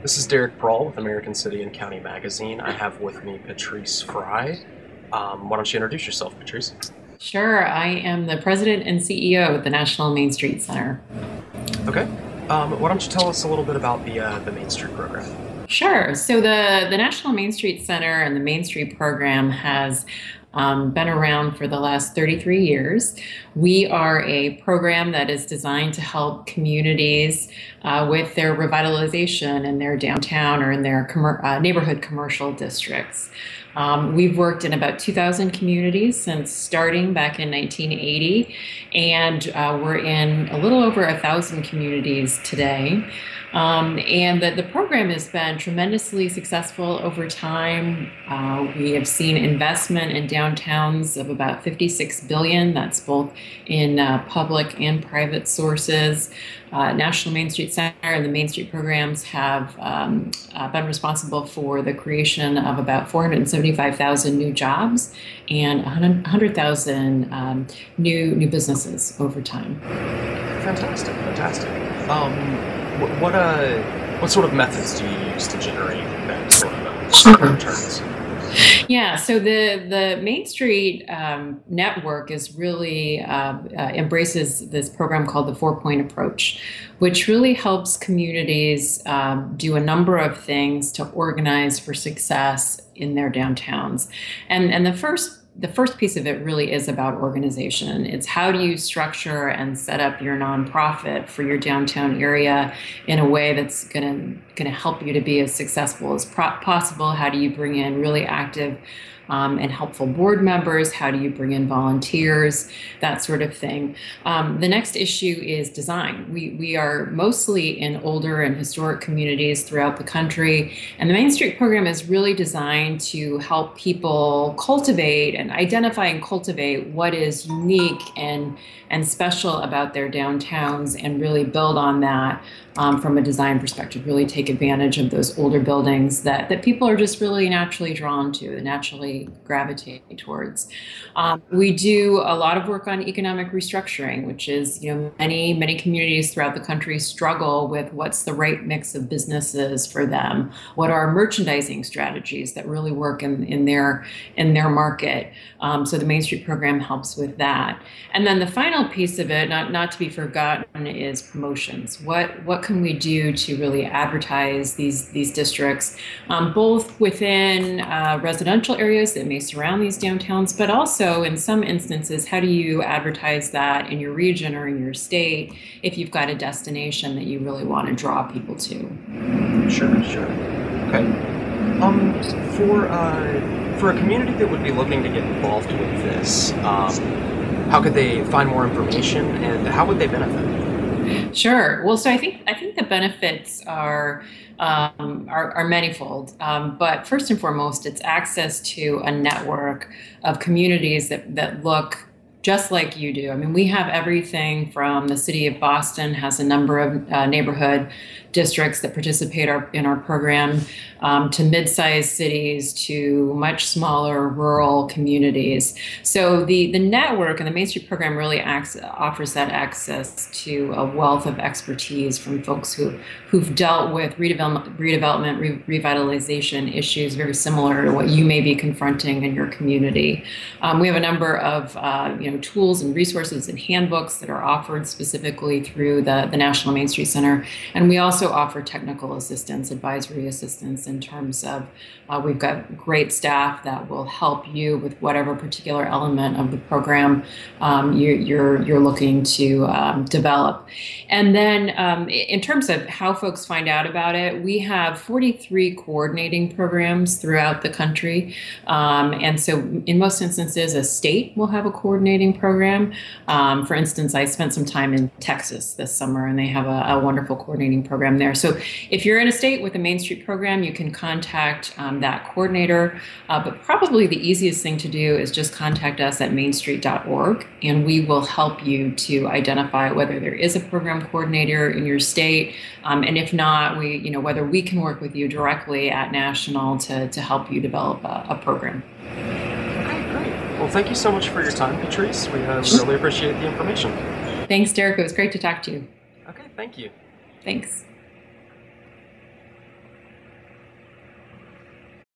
This is Derek Prall with American City and County Magazine. I have with me Patrice Frey. Why don't you introduce yourself, Patrice? Sure, I am the president and CEO of the National Main Street Center. Okay. Why don't you tell us a little bit about the Main Street program? Sure. So the National Main Street Center and the Main Street program has been around for the last 33 years. We are a program that is designed to help communities with their revitalization in their downtown or in their neighborhood commercial districts. We've worked in about 2,000 communities since starting back in 1980, and we're in a little over 1,000 communities today. And the program has been tremendously successful over time. We have seen investment in downtowns of about 56 billion. That's both in public and private sources. National Main Street Center and the Main Street programs have been responsible for the creation of about 475,000 new jobs and 100,000 new businesses over time. Fantastic, fantastic. What sort of methods do you use to generate that sort of returns? Yeah, so the Main Street network is really embraces this program called the 4-point approach, which really helps communities do a number of things to organize for success in their downtowns. And the first piece of it really is about organization. It's how do you structure and set up your nonprofit for your downtown area in a way that's going to help you to be as successful as possible? How do you bring in really active and helpful board members? How do you bring in volunteers? That sort of thing. The next issue is design. We are mostly in older and historic communities throughout the country, and the Main Street program is really designed to help people cultivate and identify and cultivate what is unique and special about their downtowns, and really build on that from a design perspective, really take advantage of those older buildings that people are just really naturally drawn to and naturally gravitate towards. We do a lot of work on economic restructuring, which is, many communities throughout the country struggle with what's the right mix of businesses for them. What are merchandising strategies that really work in their market? So the Main Street program helps with that. And then the final piece of it, not to be forgotten, is promotions. What can we do to really advertise these districts, both within residential areas that may surround these downtowns, but also in some instances, how do you advertise that in your region or in your state if you've got a destination that you really want to draw people to? Sure, sure. Okay. For a community that would be looking to get involved with this, how could they find more information, and how would they benefit? Sure. Well, so I think the benefits are manifold, but first and foremost, it's access to a network of communities that look just like you do. I mean, we have everything from the city of Boston has a number of neighborhood districts that participate in our program, to mid-sized cities, to much smaller rural communities. So the network and the Main Street program really offers that access to a wealth of expertise from folks who've dealt with revitalization issues very similar to what you may be confronting in your community. We have a number of tools and resources and handbooks that are offered specifically through the National Main Street Center, and we also offer technical assistance, advisory assistance, in terms of we've got great staff that will help you with whatever particular element of the program you're looking to develop. And then in terms of how folks find out about it, we have 43 coordinating programs throughout the country. And so in most instances, a state will have a coordinating program. For instance, I spent some time in Texas this summer, and they have a wonderful coordinating program there. So if you're in a state with a Main Street program, you can contact that coordinator. But probably the easiest thing to do is just contact us at mainstreet.org, and we will help you to identify whether there is a program coordinator in your state. And if not, whether we can work with you directly at National to help you develop a program. Okay, great. Well, thank you so much for your time, Patrice. We really appreciate the information. Thanks, Derek. It was great to talk to you. Okay, thank you. Thanks.